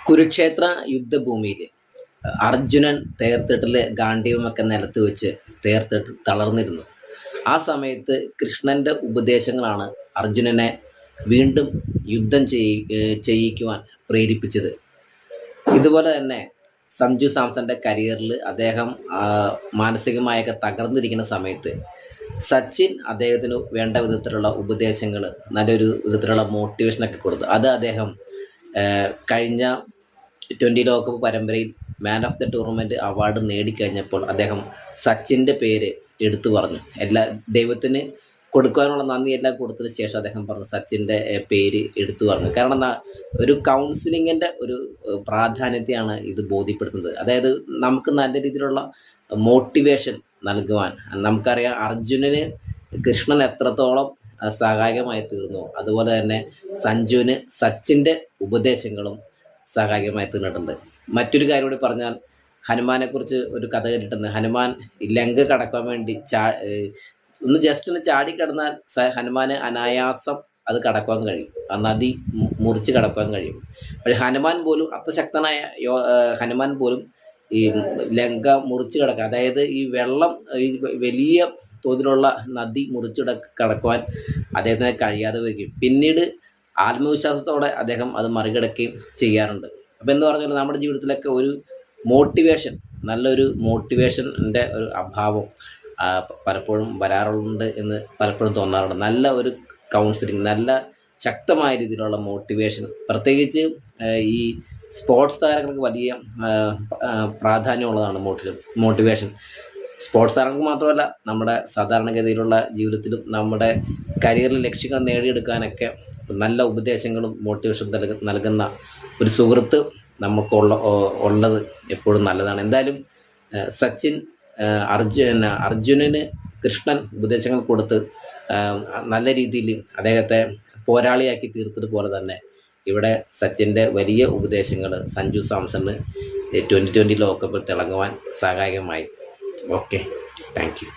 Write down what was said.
കുരുക്ഷേത്ര യുദ്ധഭൂമിയിൽ അർജുനൻ തേർത്തിട്ടിൽ ഗാണ്ഡീവമൊക്കെ നിലത്ത് വെച്ച് തേർത്തിട്ട് തളർന്നിരുന്നു. ആ സമയത്ത് കൃഷ്ണൻ്റെ ഉപദേശങ്ങളാണ് അർജുനനെ വീണ്ടും യുദ്ധം ചെയ്യിക്കുവാൻ പ്രേരിപ്പിച്ചത്. ഇതുപോലെ തന്നെ സഞ്ജു സാംസൻ്റെ കരിയറിൽ അദ്ദേഹം മാനസികമായൊക്കെ തകർന്നിരിക്കുന്ന സമയത്ത് സച്ചിൻ അദ്ദേഹത്തിന് വേണ്ട വിധത്തിലുള്ള ഉപദേശങ്ങൾ, നല്ലൊരു വിധത്തിലുള്ള മോട്ടിവേഷനൊക്കെ കൊടുത്തു. അത് അദ്ദേഹം കഴിഞ്ഞ T20 ലോകകപ്പ് പരമ്പരയിൽ man of the tournament award നേടിക്കഴിഞ്ഞപ്പോൾ അദ്ദേഹം സച്ചിൻ്റെ പേര് എടുത്തു പറഞ്ഞു. ദൈവത്തിന് കൊടുക്കാനുള്ള നന്ദിയെല്ലാം കൊടുത്തതിന് ശേഷം അദ്ദേഹം പറഞ്ഞു സച്ചിൻ്റെ പേര് എടുത്തു പറഞ്ഞു. കാരണം ഒരു കൗൺസിലിങ്ങിൻ്റെ ഒരു പ്രാധാന്യത്തെയാണ് ഇത് ബോധ്യപ്പെടുത്തുന്നത്. അതായത് നമുക്ക് നല്ല രീതിയിലുള്ള മോട്ടിവേഷൻ നൽകുവാൻ. നമുക്കറിയാം അർജുനന് കൃഷ്ണൻ എത്രത്തോളം സഹായകമായി തീർന്നു, അതുപോലെ തന്നെ സഞ്ജുവിന് സച്ചിൻ്റെ ഉപദേശങ്ങളും സഹായകമായി തീർന്നിട്ടുണ്ട്. മറ്റൊരു കാര്യം കൂടി പറഞ്ഞാൽ, ഹനുമാനെക്കുറിച്ച് ഒരു കഥ കേട്ടിട്ടുണ്ട്. ഹനുമാൻ ലങ്ക കടക്കാൻ വേണ്ടി ജസ്റ്റ് ഒന്ന് ചാടിക്കിടന്നാൽ ഹനുമാന് അനായാസം അത് കടക്കാൻ കഴിയും, ആ നദി മുറിച്ച് കടക്കാൻ കഴിയും. പക്ഷേ ഹനുമാൻ പോലും അത്രശക്തനായ ഹനുമാൻ പോലും ഈ ലങ്ക മുറിച്ച് കടക്കാൻ, അതായത് ഈ വെള്ളം ഈ വലിയ തോതിലുള്ള നദി കടക്കുവാൻ അദ്ദേഹത്തിന് കഴിയാതെ വരികയും പിന്നീട് ആത്മവിശ്വാസത്തോടെ അദ്ദേഹം അത് മറികടക്കുകയും ചെയ്യാറുണ്ട്. അപ്പോൾ എന്ന് പറഞ്ഞാൽ നമ്മുടെ ജീവിതത്തിലൊക്കെ ഒരു മോട്ടിവേഷൻ, നല്ലൊരു മോട്ടിവേഷൻ്റെ ഒരു അഭാവം പലപ്പോഴും വരാറുണ്ട് എന്ന് പലപ്പോഴും തോന്നാറുണ്ട്. നല്ല ഒരു കൗൺസിലിംഗ്, നല്ല ശക്തമായ രീതിയിലുള്ള മോട്ടിവേഷൻ, പ്രത്യേകിച്ച് ഈ സ്പോർട്സ് താരങ്ങൾക്ക് വലിയ പ്രാധാന്യമുള്ളതാണ് മോട്ടിവേഷൻ. സ്പോർട്സ് താരങ്ങൾക്ക് മാത്രമല്ല, നമ്മുടെ സാധാരണഗതിയിലുള്ള ജീവിതത്തിലും നമ്മുടെ കരിയറിൽ ലക്ഷ്യങ്ങൾ നേടിയെടുക്കാനൊക്കെ നല്ല ഉപദേശങ്ങളും മോട്ടിവേഷൻ നൽകുന്ന ഒരു സുഹൃത്ത് ഉള്ളത് എപ്പോഴും നല്ലതാണ്. എന്തായാലും സച്ചിൻ അർജുനന് കൃഷ്ണൻ ഉപദേശങ്ങൾ കൊടുത്ത് നല്ല രീതിയിൽ അദ്ദേഹത്തെ പോരാളിയാക്കി തീർത്തതുപോലെ തന്നെ ഇവിടെ സച്ചിൻ്റെ വലിയ ഉപദേശങ്ങൾ സഞ്ജു സാംസണ് T20 ലോകകപ്പിൽ തിളങ്ങുവാൻ സഹായകമായി. Okay, thank you.